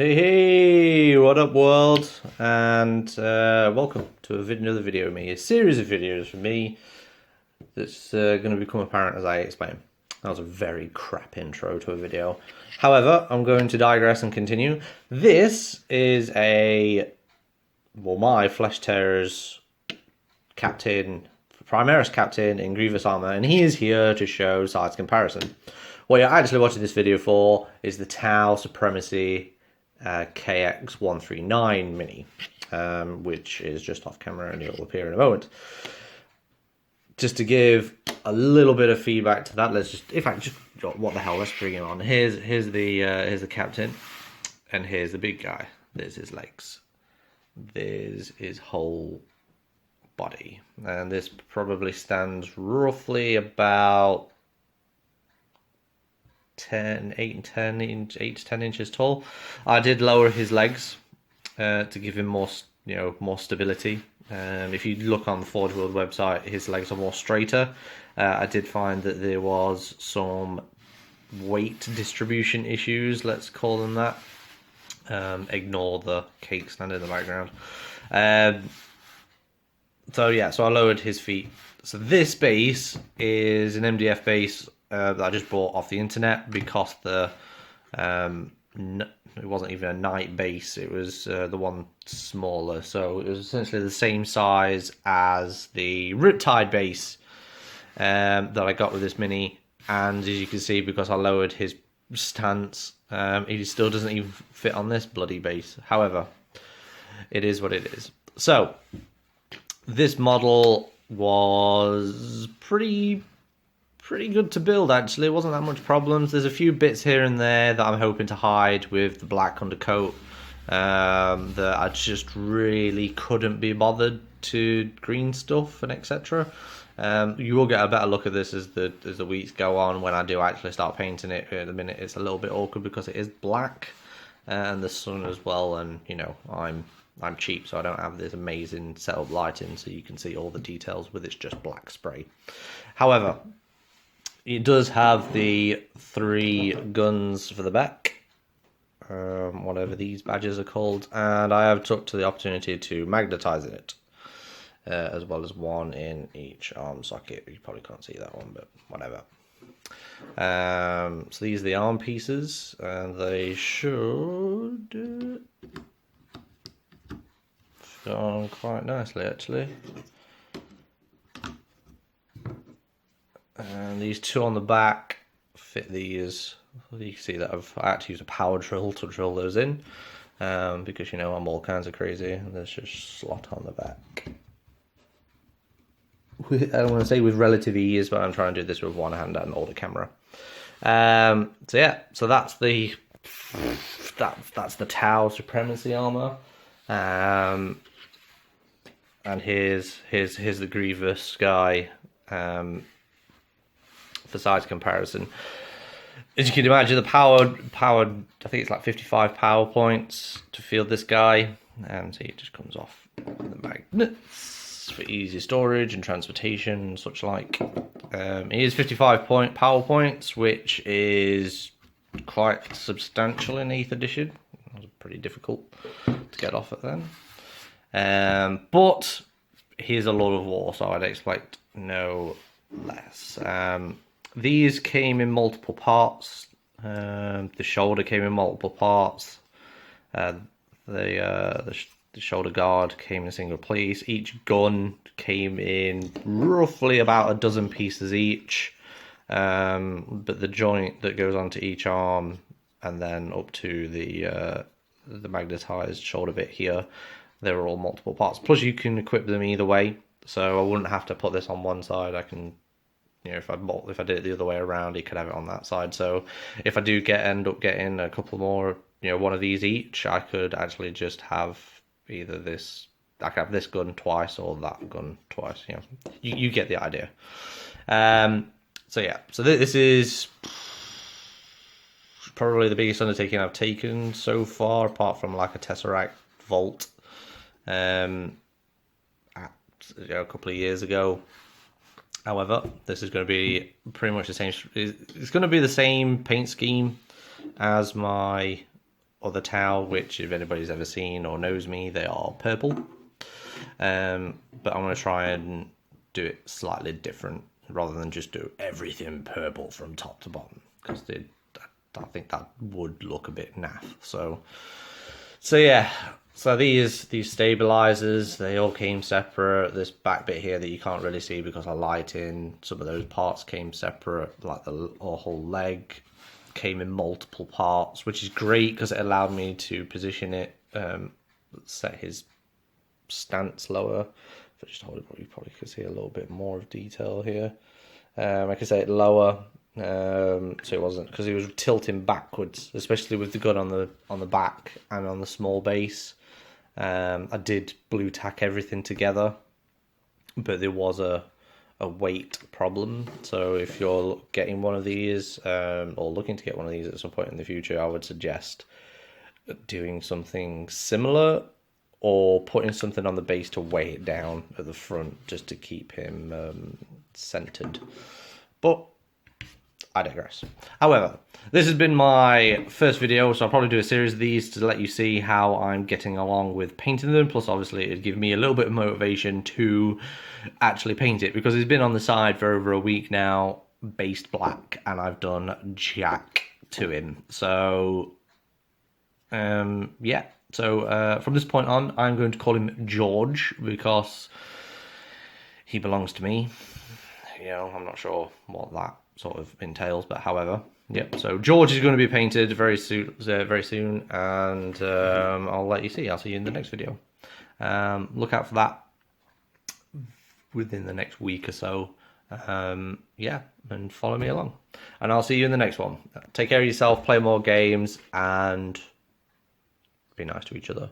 Hey, what up, world? And welcome to another video of me, a series of videos from me that's going to become apparent as I explain. That was a very crap intro to a video. However, I'm going to digress and continue. This is my Flesh Terror's captain, Primaris captain in Grievous Armour, and he is here to show size comparison. What you're actually watching this video for is the Tau Supremacy KX139 mini, which is just off camera and it'll appear in a moment. Just to give a little bit of feedback to that, what the hell, let's bring him on. Here's the captain, and here's the big guy. There's his legs. There's his whole body, and this probably stands roughly about 8 to 10 inches tall. I did lower his legs to give him more stability. If you look on the Forge World website, his legs are more straighter. I did find that there was some weight distribution issues, let's call them that. Ignore the cake stand in the background. So I lowered his feet. So this base is an MDF base that I just bought off the internet because it wasn't even a night base. It was the one smaller, so it was essentially the same size as the Riptide base that I got with this mini. And as you can see, because I lowered his stance, he still doesn't even fit on this bloody base. However, it is what it is. So this model was pretty good to build, actually. It wasn't that much problems. There's a few bits here and there that I'm hoping to hide with the black undercoat that I just really couldn't be bothered to green stuff and etc. You will get a better look at this as the weeks go on when I do actually start painting it. At the minute it's a little bit awkward because it is black and the sun as well, and I'm cheap, so I don't have this amazing setup lighting so you can see all the details with it's just black spray. However, it does have the 3 guns for the back, whatever these badges are called, and I have took to the opportunity to magnetize it, as well as 1 in each arm socket. You probably can't see that one, but whatever. So these are the arm pieces, and they should fit on quite nicely, actually. And these 2 on the back fit these. You can see that I had to use a power drill to drill those in, because I'm all kinds of crazy. And there's just slot on the back. I don't want to say with relative ease, but I'm trying to do this with one hand and hold the camera. So that's the Tau Supremacy Armour. And here's the Grievous guy. For size comparison, as you can imagine, the powered I think it's like 55 power points to field this guy, and so it just comes off the magnets for easy storage and transportation and such like. It is 55 power points, which is quite substantial in 8th edition. It was pretty difficult to get off at then, but here's a lot of war, so I'd expect no less. These came in multiple parts. The shoulder came in multiple parts. The shoulder guard came in a single piece. Each gun came in roughly about a dozen pieces each. But the joint that goes onto each arm and then up to the magnetized shoulder bit here, they were all multiple parts. Plus, you can equip them either way, so I wouldn't have to put this on one side. I can. If I did it the other way around, he could have it on that side. So if I do end up getting a couple more, one of these each, I could actually just have either this. I could have this gun twice or that gun twice. You get the idea. So this is probably the biggest undertaking I've taken so far, apart from like a Tesseract Vault, a couple of years ago. However, this is going to be pretty much the same. It's going to be the same paint scheme as my other towel, which if anybody's ever seen or knows me, they are purple. But I'm going to try and do it slightly different rather than just do everything purple from top to bottom, because I think that would look a bit naff. So yeah. So these stabilizers, they all came separate. This back bit here that you can't really see because of lighting, some of those parts came separate, like the whole leg came in multiple parts, which is great because it allowed me to position it, set his stance lower. If I just hold it, you probably could see a little bit more of detail here. I could say it lower, so it wasn't, because he was tilting backwards, especially with the gun on the back and on the small base. I did blue tack everything together, but there was a weight problem. So if you're getting one of these, or looking to get one of these at some point in the future, I would suggest doing something similar, or putting something on the base to weigh it down at the front, just to keep him centered. But I digress. However, this has been my first video, so I'll probably do a series of these to let you see how I'm getting along with painting them. Plus, obviously, it'd give me a little bit of motivation to actually paint it, because it's been on the side for over a week now, based black, and I've done jack to him. So, yeah. So, from this point on, I'm going to call him George, because he belongs to me. You know, I'm not sure what that sort of entails, but however, yep. So George is going to be painted very soon, and I'll let you see. I'll see you in the next video. Look out for that within the next week or so. Yeah, and follow me along, and I'll see you in the next one. Take care of yourself, play more games, and be nice to each other.